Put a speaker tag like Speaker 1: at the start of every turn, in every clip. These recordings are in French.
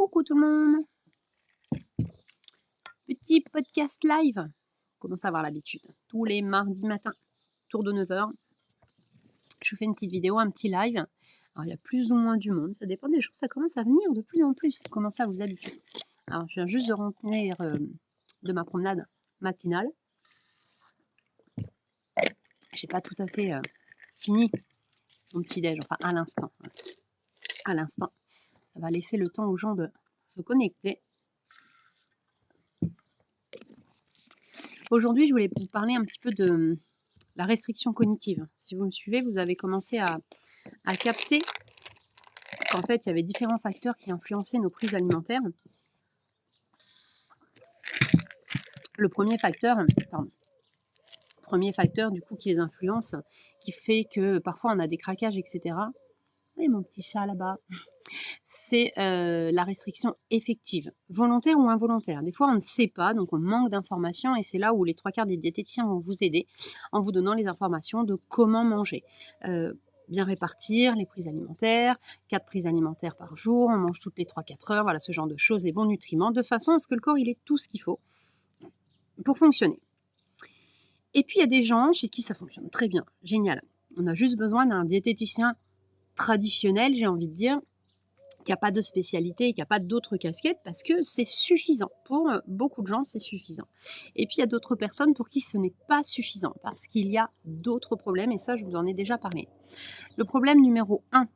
Speaker 1: Coucou tout le monde. Petit podcast live. On commence à avoir l'habitude. Tous les mardis matins, autour de 9 h, je fais une petite vidéo, un petit live. Alors il y a plus ou moins du monde, ça dépend des jours, ça commence à venir de plus en plus. Commencez à vous habituer. Alors je viens juste de rentrer de ma promenade matinale. J'ai pas tout à fait fini mon petit déj, enfin à l'instant. À l'instant. Ça va laisser le temps aux gens de se connecter. Aujourd'hui, je voulais vous parler un petit peu de la restriction cognitive. Si vous me suivez, vous avez commencé à capter qu'en fait, il y avait différents facteurs qui influençaient nos prises alimentaires. Le premier facteur du coup qui les influence, qui fait que parfois on a des craquages, etc. Et mon petit chat là-bas, c'est la restriction effective, volontaire ou involontaire. Des fois, on ne sait pas, donc on manque d'informations, et c'est là où les 3/4 des diététiciens vont vous aider en vous donnant les informations de comment manger. Bien répartir les prises alimentaires, 4 prises alimentaires par jour, on mange toutes les 3-4 heures, voilà ce genre de choses, les bons nutriments, de façon à ce que le corps il ait tout ce qu'il faut pour fonctionner. Et puis il y a des gens chez qui ça fonctionne très bien, génial. On a juste besoin d'un diététicien traditionnel, j'ai envie de dire, qui n'a pas de spécialité, qui n'a pas d'autres casquettes, parce que c'est suffisant. Pour beaucoup de gens, c'est suffisant. Et puis, il y a d'autres personnes pour qui ce n'est pas suffisant, parce qu'il y a d'autres problèmes, et ça, je vous en ai déjà parlé. Le problème numéro 1,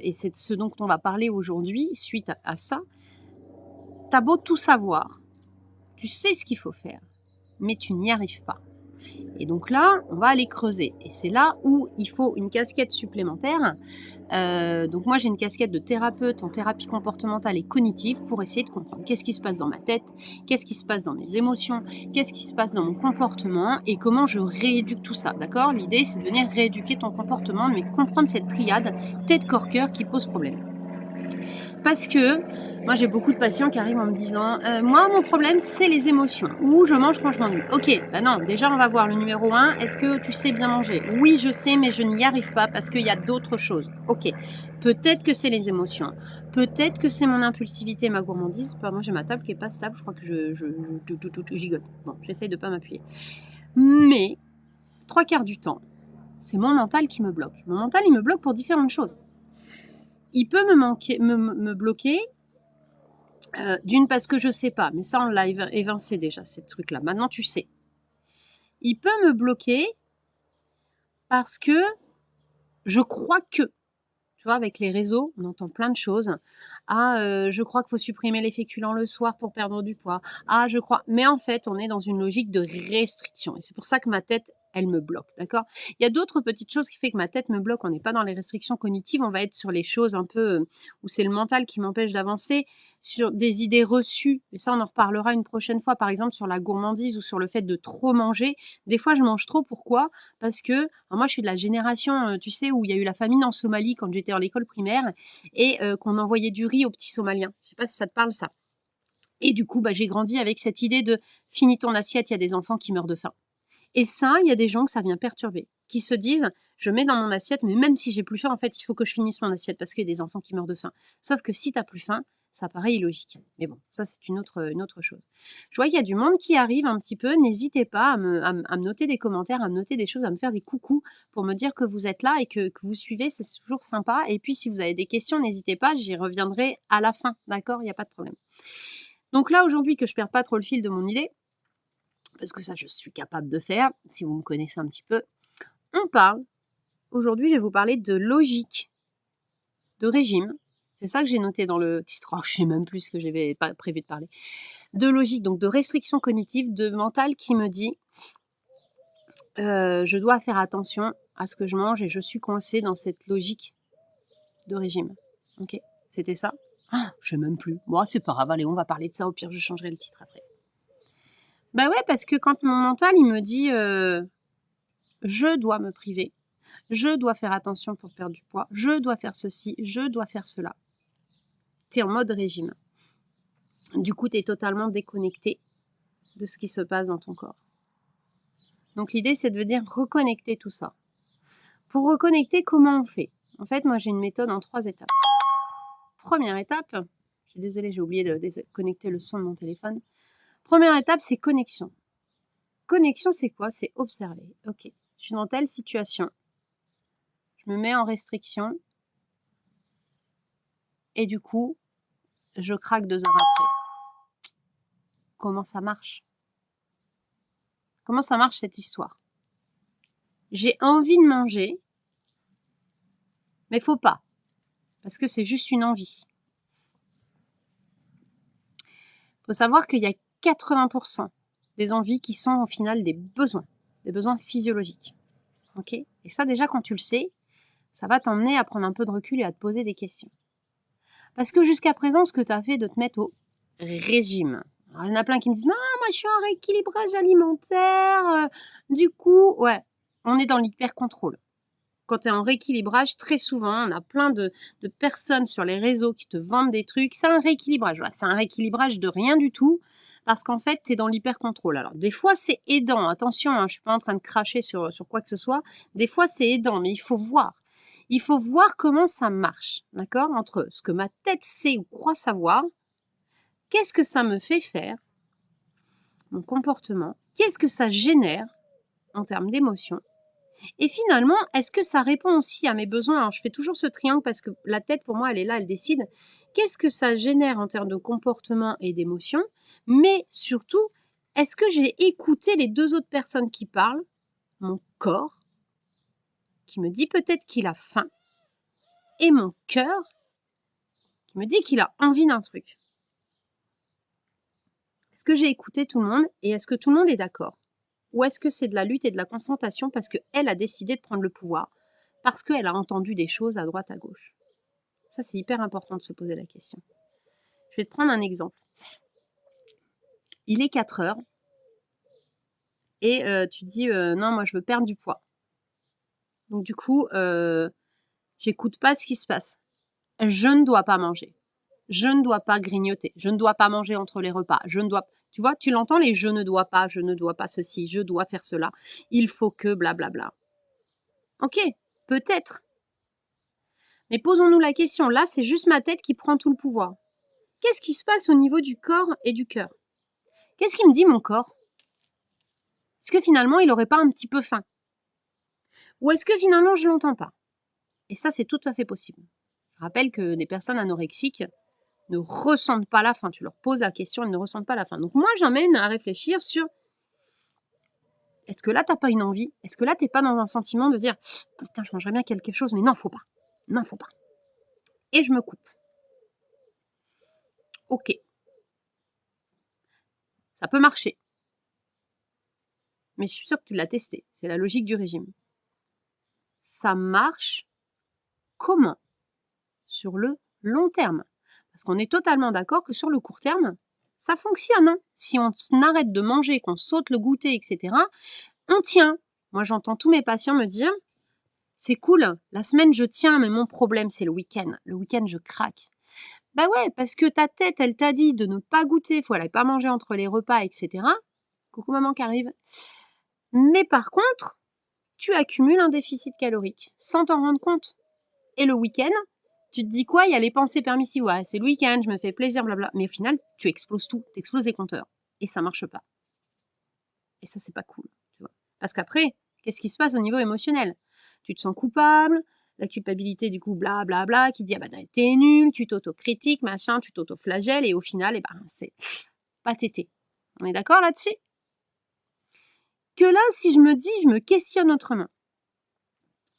Speaker 1: et c'est ce dont on va parler aujourd'hui, suite à ça, t'as beau tout savoir, tu sais ce qu'il faut faire, mais tu n'y arrives pas. Et donc là, on va aller creuser. Et c'est là où il faut une casquette supplémentaire. Donc moi, j'ai une casquette de thérapeute en thérapie comportementale et cognitive pour essayer de comprendre qu'est-ce qui se passe dans ma tête, qu'est-ce qui se passe dans mes émotions, qu'est-ce qui se passe dans mon comportement et comment je rééduque tout ça, d'accord? L'idée, c'est de venir rééduquer ton comportement, mais comprendre cette triade tête-corps-cœur qui pose problème. Parce que moi, j'ai beaucoup de patients qui arrivent en me disant moi, mon problème, c'est les émotions. Ou je mange quand je m'ennuie. Ok, non, déjà, on va voir le numéro 1. Est-ce que tu sais bien manger? Oui, je sais, mais je n'y arrive pas parce qu'il y a d'autres choses. Ok, peut-être que c'est les émotions. Peut-être que c'est mon impulsivité, ma gourmandise. Pardon, j'ai ma table qui n'est pas stable. Je crois que je gigote. Bon, j'essaye de ne pas m'appuyer. Mais 3/4 du temps, c'est mon mental qui me bloque. Mon mental, il me bloque pour différentes choses. Il peut me bloquer d'une parce que je sais pas, mais ça on l'a évincé déjà, ces trucs-là. Maintenant tu sais. Il peut me bloquer parce que je crois que, tu vois, avec les réseaux, on entend plein de choses. Ah, je crois qu'il faut supprimer les féculents le soir pour perdre du poids. Ah, je crois. Mais en fait, on est dans une logique de restriction. Et c'est pour ça que ma tête, elle me bloque, d'accord? Il y a d'autres petites choses qui font que ma tête me bloque. On n'est pas dans les restrictions cognitives, on va être sur les choses un peu où c'est le mental qui m'empêche d'avancer, sur des idées reçues. Et ça, on en reparlera une prochaine fois, par exemple sur la gourmandise ou sur le fait de trop manger. Des fois, je mange trop. Pourquoi? Parce que moi, je suis de la génération, tu sais, où il y a eu la famine en Somalie quand j'étais à l'école primaire et qu'on envoyait du riz aux petits Somaliens. Je ne sais pas si ça te parle, ça. Et du coup, j'ai grandi avec cette idée de finis ton assiette, il y a des enfants qui meurent de faim. Et ça, il y a des gens que ça vient perturber, qui se disent, je mets dans mon assiette, mais même si j'ai plus faim, en fait, il faut que je finisse mon assiette parce qu'il y a des enfants qui meurent de faim. Sauf que si tu n'as plus faim, ça paraît illogique. Mais bon, ça, c'est une autre chose. Je vois qu'il y a du monde qui arrive un petit peu. N'hésitez pas à me noter des commentaires, à me noter des choses, à me faire des coucous pour me dire que vous êtes là et que vous suivez. C'est toujours sympa. Et puis, si vous avez des questions, n'hésitez pas. J'y reviendrai à la fin. D'accord? Il n'y a pas de problème. Donc là, aujourd'hui, que je ne perds pas trop le fil de mon idée, parce que ça, je suis capable de faire, si vous me connaissez un petit peu, on parle. Aujourd'hui, je vais vous parler de logique, de régime. C'est ça que j'ai noté dans le titre. Oh, je ne sais même plus ce que j'avais pas prévu de parler. De logique, donc de restriction cognitive, de mental qui me dit je dois faire attention à ce que je mange et je suis coincée dans cette logique de régime. Ok, c'était ça. Ah, je ne sais même plus. Bon, c'est pas grave, allez, on va parler de ça. Au pire, je changerai le titre après. Bah ouais, parce que quand mon mental, il me dit je dois me priver, je dois faire attention pour perdre du poids, je dois faire ceci, je dois faire cela. Tu es en mode régime. Du coup, tu es totalement déconnecté de ce qui se passe dans ton corps. Donc l'idée, c'est de venir reconnecter tout ça. Pour reconnecter, comment on fait? En fait, moi, j'ai une méthode en 3 étapes. première étape, je suis désolée, j'ai oublié de déconnecter le son de mon téléphone. Première étape, c'est connexion. Connexion, c'est quoi? C'est observer. Ok, je suis dans telle situation. Je me mets en restriction. Et du coup, je craque 2 heures après. Comment ça marche? Comment ça marche cette histoire? J'ai envie de manger, mais faut pas, parce que c'est juste une envie. Il faut savoir qu'il y a 80% des envies qui sont au final des besoins physiologiques. Ok? Et ça déjà, quand tu le sais, ça va t'emmener à prendre un peu de recul et à te poser des questions. Parce que jusqu'à présent, ce que tu as fait de te mettre au régime. Alors, il y en a plein qui me disent « Ah, moi, je suis en rééquilibrage alimentaire. Du coup, ouais, on est dans l'hyper-contrôle. Quand tu es en rééquilibrage, très souvent, on a plein de personnes sur les réseaux qui te vendent des trucs. C'est un rééquilibrage. Voilà, c'est un rééquilibrage de rien du tout parce qu'en fait, tu es dans l'hyper-contrôle. Alors, des fois, c'est aidant. Attention, hein, je ne suis pas en train de cracher sur quoi que ce soit. Des fois, c'est aidant, mais il faut voir. Il faut voir comment ça marche, d'accord? Entre ce que ma tête sait ou croit savoir, qu'est-ce que ça me fait faire, mon comportement, qu'est-ce que ça génère en termes d'émotions, et finalement, est-ce que ça répond aussi à mes besoins? Alors, je fais toujours ce triangle parce que la tête, pour moi, elle est là, elle décide. Qu'est-ce que ça génère en termes de comportement et d'émotions? Mais surtout, est-ce que j'ai écouté les 2 autres personnes qui parlent? Mon corps, qui me dit peut-être qu'il a faim, et mon cœur, qui me dit qu'il a envie d'un truc. Est-ce que j'ai écouté tout le monde et est-ce que tout le monde est d'accord? Ou est-ce que c'est de la lutte et de la confrontation parce qu'elle a décidé de prendre le pouvoir, parce qu'elle a entendu des choses à droite, à gauche? Ça, c'est hyper important de se poser la question. Je vais te prendre un exemple. Il est 4 heures et tu te dis non, moi je veux perdre du poids. Donc du coup, j'écoute pas ce qui se passe. Je ne dois pas manger. Je ne dois pas grignoter. Je ne dois pas manger entre les repas. Je ne dois. Tu vois, tu l'entends les je ne dois pas ceci, je dois faire cela. Il faut que blablabla. Ok, peut-être. Mais posons-nous la question. Là, c'est juste ma tête qui prend tout le pouvoir. Qu'est-ce qui se passe au niveau du corps et du cœur? Qu'est-ce qui me dit mon corps? Est-ce que finalement, il n'aurait pas un petit peu faim? Ou est-ce que finalement, je ne l'entends pas? Et ça, c'est tout à fait possible. Je rappelle que des personnes anorexiques ne ressentent pas la faim. Tu leur poses la question, elles ne ressentent pas la faim. Donc moi, j'emmène à réfléchir sur est-ce que là, tu n'as pas une envie? Est-ce que là, tu n'es pas dans un sentiment de dire putain, je mangerais bien quelque chose, mais non, faut pas. Non, faut pas. Et je me coupe. Ok. Ça peut marcher. Mais je suis sûre que tu l'as testé. C'est la logique du régime. Ça marche comment? Sur le long terme. Parce qu'on est totalement d'accord que sur le court terme, ça fonctionne. Hein. Si on arrête de manger, qu'on saute le goûter, etc., on tient. Moi, j'entends tous mes patients me dire c'est cool, la semaine je tiens, mais mon problème c'est le week-end. Le week-end, je craque. Bah ouais, parce que ta tête, elle t'a dit de ne pas goûter, il faut aller pas manger entre les repas, etc. Coucou maman qui arrive. Mais par contre, tu accumules un déficit calorique sans t'en rendre compte. Et le week-end, tu te dis quoi? Il y a les pensées permissives. Ouais, c'est le week-end, je me fais plaisir, blabla. Mais au final, tu exploses tout. Tu exploses les compteurs. Et ça marche pas. Et ça, c'est pas cool. Tu vois. Parce qu'après, qu'est-ce qui se passe au niveau émotionnel? Tu te sens coupable, la culpabilité, du coup, blablabla, qui dit, ah bah t'es nul, tu t'auto-critiques, machin, tu t'auto-flagelles, et au final, eh ben, c'est pas tété. On est d'accord là-dessus? Que là, si je me dis, je me questionne autrement.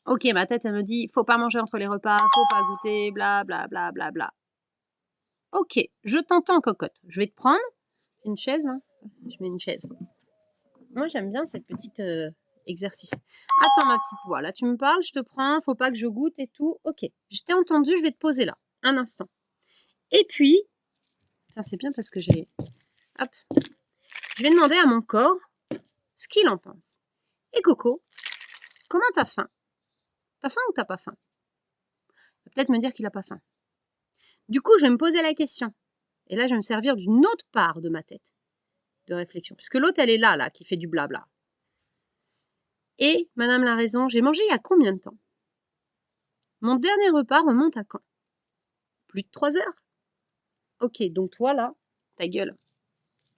Speaker 1: Ok, ma tête, elle me dit, faut pas manger entre les repas, faut pas goûter, blablabla. Bla, bla, bla. Ok, je t'entends, cocotte. Je vais te prendre une chaise. Hein. Je mets une chaise. Moi, j'aime bien cette petite exercice. Attends, ma petite voix. Là, tu me parles, je te prends, faut pas que je goûte et tout. Ok, je t'ai entendu, je vais te poser là. Un instant. Et puis, c'est bien parce que j'ai... Hop. Je vais demander à mon corps ce qu'il en pense. Et Coco, comment t'as faim? T'as faim ou t'as pas faim? Il va peut-être me dire qu'il a pas faim. Du coup, je vais me poser la question. Et là, je vais me servir d'une autre part de ma tête de réflexion. Puisque l'autre, elle est là, qui fait du blabla. Et, madame la raison, j'ai mangé il y a combien de temps? Mon dernier repas remonte à quand? Plus de 3 heures. Ok, donc toi là, ta gueule.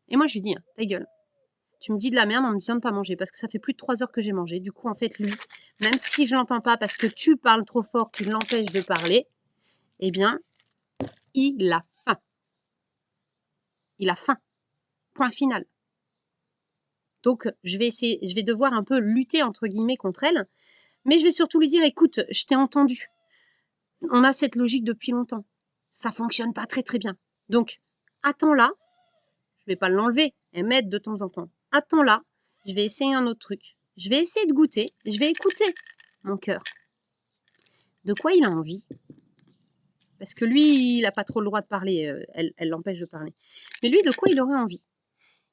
Speaker 1: Et moi je lui dis, hein, ta gueule. Tu me dis de la merde en me disant de pas manger parce que ça fait plus de 3 heures que j'ai mangé. Du coup, en fait, lui, même si je l'entends pas parce que tu parles trop fort, tu l'empêches de parler, eh bien, il a faim. Il a faim. Point final. Donc, je vais devoir un peu lutter, entre guillemets, contre elle. Mais je vais surtout lui dire, écoute, je t'ai entendu. On a cette logique depuis longtemps. Ça fonctionne pas très très bien. Donc, attends là. Je vais pas l'enlever. Elle m'aide de temps en temps. Attends là. Je vais essayer un autre truc. Je vais essayer de goûter. Je vais écouter mon cœur. De quoi il a envie? Parce que lui, il n'a pas trop le droit de parler. Elle l'empêche de parler. Mais lui, de quoi il aurait envie?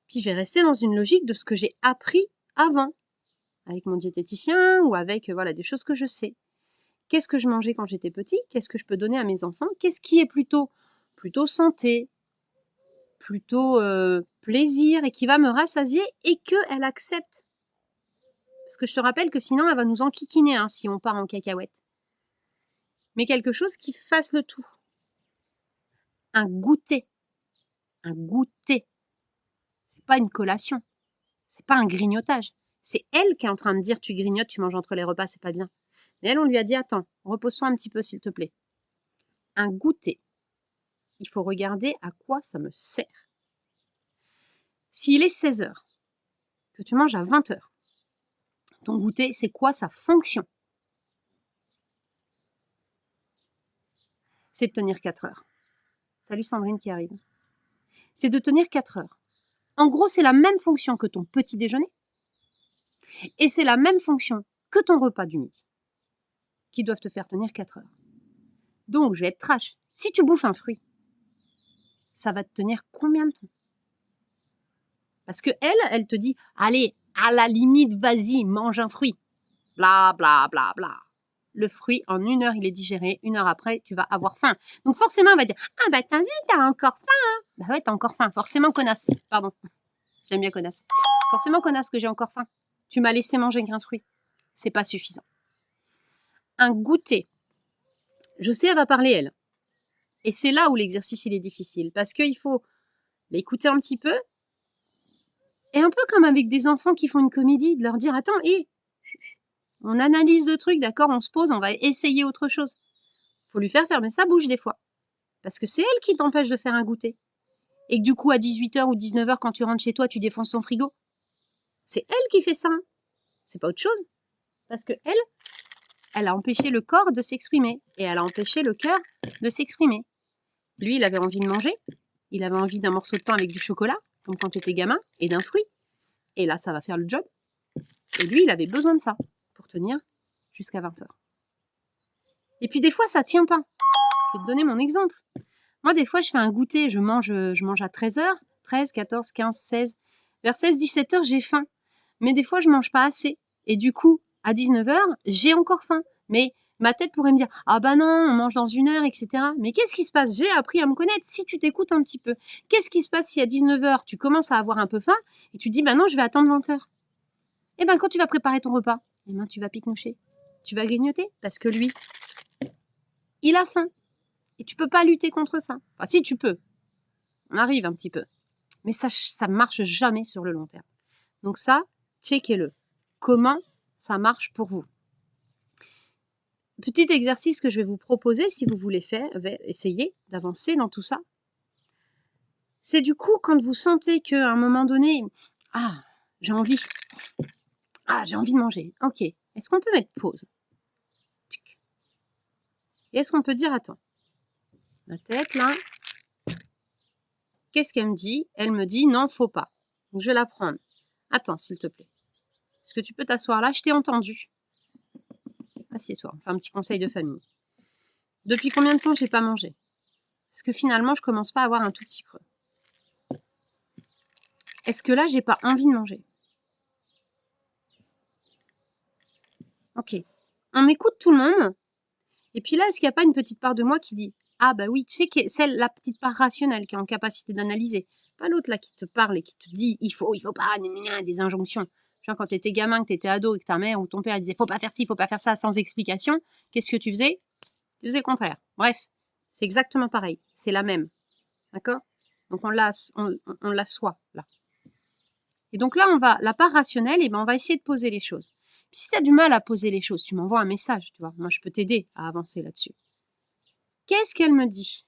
Speaker 1: Puis je vais rester dans une logique de ce que j'ai appris avant. Avec mon diététicien ou avec voilà, des choses que je sais. Qu'est-ce que je mangeais quand j'étais petit? Qu'est-ce que je peux donner à mes enfants? Qu'est-ce qui est plutôt santé, plutôt plaisir et qui va me rassasier et qu'elle accepte? Parce que je te rappelle que sinon, elle va nous enquiquiner hein, si on part en cacahuète. Mais quelque chose qui fasse le tout. Un goûter. Un goûter. C'est pas une collation. C'est pas un grignotage. C'est elle qui est en train de dire tu grignotes, tu manges entre les repas, c'est pas bien. Mais elle, on lui a dit attends, repose-toi un petit peu s'il te plaît. Un goûter. Il faut regarder à quoi ça me sert. S'il est 16 heures, que tu manges à 20 heures, ton goûter, c'est quoi sa fonction? C'est de tenir 4 heures. Salut Sandrine qui arrive. C'est de tenir 4 heures. En gros, c'est la même fonction que ton petit déjeuner et c'est la même fonction que ton repas du midi qui doivent te faire tenir 4 heures. Donc, je vais être trash. Si tu bouffes un fruit, ça va te tenir combien de temps? Parce que elle te dit, allez, à la limite, vas-y, mange un fruit. Bla, bla, bla, bla. Le fruit, en 1 heure, il est digéré. 1 heure après, tu vas avoir faim. Donc forcément, elle va dire, ah bah t'as vu, t'as encore faim. Hein. Bah ouais, t'as encore faim. Forcément, connasse. Pardon. J'aime bien connasse. Forcément, connasse, que j'ai encore faim. Tu m'as laissé manger qu'un fruit. C'est pas suffisant. Un goûter. Je sais, elle va parler, elle. Et c'est là où l'exercice, il est difficile. Parce qu'il faut l'écouter un petit peu. Et un peu comme avec des enfants qui font une comédie, de leur dire, attends, on analyse le truc, d'accord, on se pose, on va essayer autre chose. Faut lui faire fermer sa bouche des fois. Parce que c'est elle qui t'empêche de faire un goûter. Et que du coup, à 18h ou 19h, quand tu rentres chez toi, tu défonces ton frigo. C'est elle qui fait ça. Hein. C'est pas autre chose. Parce que elle a empêché le corps de s'exprimer. Et elle a empêché le cœur de s'exprimer. Lui, il avait envie de manger. Il avait envie d'un morceau de pain avec du chocolat, comme quand tu étais gamin, et d'un fruit. Et là, ça va faire le job. Et lui, il avait besoin de ça pour tenir jusqu'à 20h. Et puis des fois, ça tient pas. Je vais te donner mon exemple. Moi, des fois, je fais un goûter, je mange à 13h, 13, 14, 15, 16. Vers 16, 17h, j'ai faim. Mais des fois, je mange pas assez. Et du coup, à 19h, j'ai encore faim. Mais ma tête pourrait me dire, ah bah non, on mange dans 1 heure, etc. Mais qu'est-ce qui se passe? J'ai appris à me connaître si tu t'écoutes un petit peu. Qu'est-ce qui se passe si à 19h, tu commences à avoir un peu faim et tu dis, bah non, je vais attendre 20h? Eh ben, quand tu vas préparer ton repas, eh ben, tu vas picnoucher. Tu vas grignoter parce que lui, il a faim. Et tu peux pas lutter contre ça. Enfin, si, tu peux. On arrive un petit peu. Mais ça marche jamais sur le long terme. Donc ça, checkez-le. Comment ça marche pour vous? Petit exercice que je vais vous proposer si vous voulez essayer d'avancer dans tout ça. C'est du coup, quand vous sentez qu'à un moment donné, ah, j'ai envie. Ah, j'ai envie de manger. Ok. Est-ce qu'on peut mettre pause? Et est-ce qu'on peut dire, attends, la tête là, qu'est-ce qu'elle me dit? Elle me dit, non, faut pas. Donc je vais la prendre. Attends, s'il te plaît. Est-ce que tu peux t'asseoir là? Je t'ai entendu. Assieds-toi, on fait un petit conseil de famille. Depuis combien de temps j'ai pas mangé? Parce que finalement, je commence pas à avoir un tout petit creux. Est-ce que là, j'ai pas envie de manger? Ok. On écoute tout le monde. Et puis là, est-ce qu'il n'y a pas une petite part de moi qui dit, ah bah oui, tu sais, c'est la petite part rationnelle qui est en capacité d'analyser. Pas l'autre là qui te parle et qui te dit, il faut pas, des injonctions. Genre quand tu étais gamin, que tu étais ado et que ta mère ou ton père disait, faut pas faire ci, faut pas faire ça, sans explication, qu'est-ce que tu faisais? Tu faisais le contraire. Bref, C'est exactement pareil. C'est la même. D'accord? Donc, on l'assoit là. Et donc là, la part rationnelle, eh ben, on va essayer de poser les choses. Puis si tu as du mal à poser les choses, tu m'envoies un message, tu vois. Moi, je peux t'aider à avancer là-dessus. Qu'est-ce qu'elle me dit?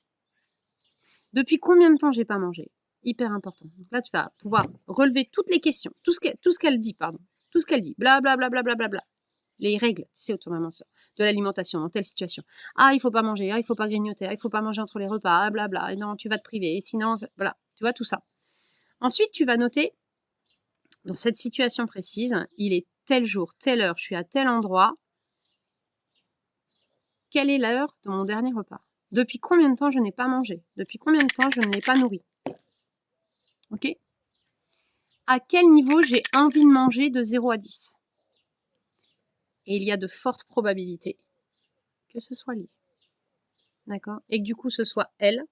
Speaker 1: Depuis combien de temps j'ai pas mangé? Hyper important. Donc là, tu vas pouvoir relever toutes les questions, tout ce qu'elle dit, pardon. Tout ce qu'elle dit. Bla bla bla bla bla bla bla. Les règles, tu sais, autour de l'alimentation dans telle situation. Ah, il faut pas manger, ah, il faut pas grignoter, ah, il faut pas manger entre les repas, ah, bla bla. Non, tu vas te priver, sinon, voilà. Tu vois tout ça. Ensuite, tu vas noter, dans cette situation précise, il est tel jour, telle heure, je suis à tel endroit. Quelle est l'heure de mon dernier repas? Depuis combien de temps je n'ai pas mangé? Depuis combien de temps je ne l'ai pas nourri? Ok? À quel niveau j'ai envie de manger de 0 à 10? Et il y a de fortes probabilités que ce soit lui. D'accord? Et que du coup, ce soit elle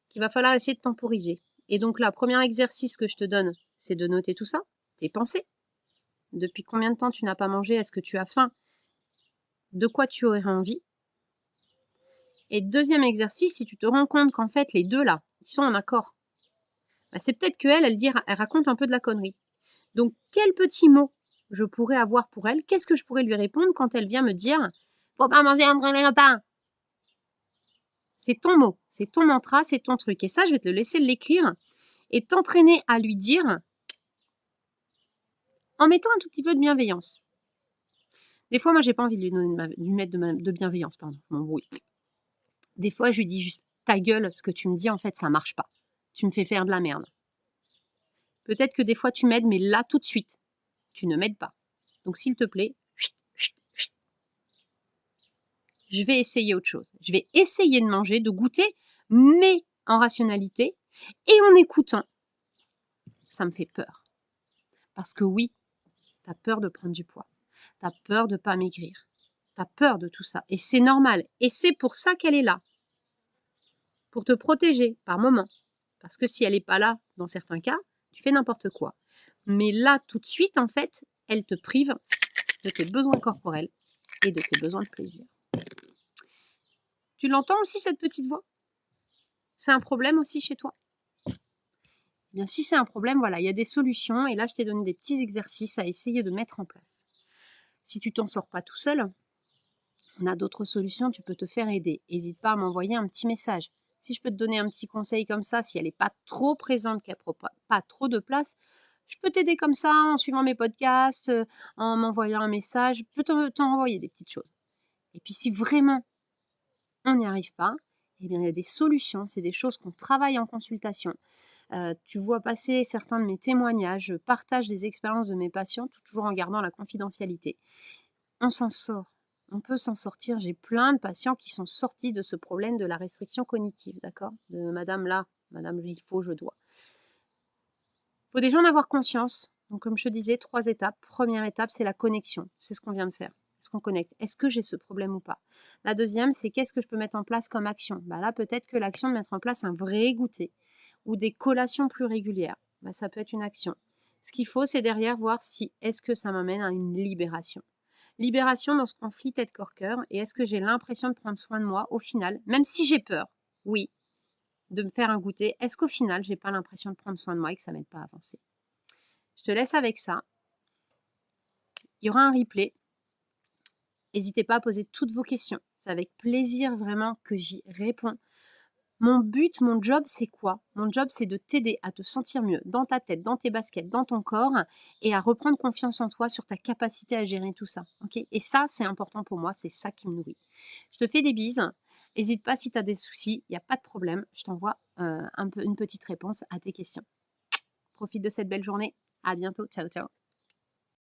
Speaker 1: qu'il va falloir essayer de temporiser. Et donc là, premier exercice que je te donne, c'est de noter tout ça, tes pensées. Depuis combien de temps tu n'as pas mangé? Est-ce que tu as faim? De quoi tu aurais envie? Et deuxième exercice, si tu te rends compte qu'en fait, les deux là, ils sont en accord, bah, c'est peut-être qu'elle, elle raconte un peu de la connerie. Donc, quel petit mot je pourrais avoir pour elle? Qu'est-ce que je pourrais lui répondre quand elle vient me dire « Faut pas manger entre les repas ». C'est ton mot, c'est ton mantra, c'est ton truc. Et ça, je vais te laisser l'écrire et t'entraîner à lui dire en mettant un tout petit peu de bienveillance. Des fois, moi, j'ai pas envie de lui mettre de bienveillance, pardon, je m'embrouille. Des fois, je lui dis juste ta gueule, ce que tu me dis, en fait, ça marche pas. Tu me fais faire de la merde. Peut-être que des fois, tu m'aides, mais là, tout de suite, tu ne m'aides pas. Donc, s'il te plaît, je vais essayer autre chose. Je vais essayer de manger, de goûter, mais en rationalité et en écoutant. Ça me fait peur. Parce que oui, tu as peur de prendre du poids. Tu as peur de ne pas maigrir. Tu as peur de tout ça. Et c'est normal. Et c'est pour ça qu'elle est là. Pour te protéger par moment. Parce que si elle n'est pas là, dans certains cas, tu fais n'importe quoi. Mais là, tout de suite, en fait, elle te prive de tes besoins corporels et de tes besoins de plaisir. Tu l'entends aussi, cette petite voix? C'est un problème aussi chez toi? Eh bien, si c'est un problème, voilà, il y a des solutions. Et là, je t'ai donné des petits exercices à essayer de mettre en place. Si tu t'en sors pas tout seul, on a d'autres solutions, tu peux te faire aider. N'hésite pas à m'envoyer un petit message. Si je peux te donner un petit conseil comme ça, si elle n'est pas trop présente, qu'elle prend pas trop de place, je peux t'aider comme ça en suivant mes podcasts, en m'envoyant un message. Je peux t'en envoyer des petites choses. Et puis si vraiment on n'y arrive pas, eh bien, il y a des solutions, c'est des choses qu'on travaille en consultation. Tu vois passer certains de mes témoignages, je partage des expériences de mes patients, toujours en gardant la confidentialité. On s'en sort, on peut s'en sortir. J'ai plein de patients qui sont sortis de ce problème de la restriction cognitive, d'accord? De madame là, madame il faut, je dois. Il faut déjà en avoir conscience. Donc comme je te disais, 3 étapes. Première étape, c'est la connexion. C'est ce qu'on vient de faire. Est-ce qu'on connecte? Est-ce que j'ai ce problème ou pas? La deuxième, c'est qu'est-ce que je peux mettre en place comme action? Bah là, peut-être que l'action de mettre en place un vrai goûter ou des collations plus régulières. Bah, ça peut être une action. Ce qu'il faut, c'est derrière voir si est-ce que ça m'amène à une libération. Libération dans ce conflit tête-corps-cœur. Et est-ce que j'ai l'impression de prendre soin de moi au final, même si j'ai peur, oui, de me faire un goûter, est-ce qu'au final, j'ai pas l'impression de prendre soin de moi et que ça m'aide pas à avancer? Je te laisse avec ça. Il y aura un replay. N'hésitez pas à poser toutes vos questions. C'est avec plaisir vraiment que j'y réponds. Mon but, mon job, c'est quoi? Mon job, c'est de t'aider à te sentir mieux dans ta tête, dans tes baskets, dans ton corps et à reprendre confiance en toi sur ta capacité à gérer tout ça. Okay? Et ça, c'est important pour moi, c'est ça qui me nourrit. Je te fais des bises. N'hésite pas si tu as des soucis, il n'y a pas de problème. Je t'envoie une petite réponse à tes questions. Profite de cette belle journée. À bientôt. Ciao, ciao.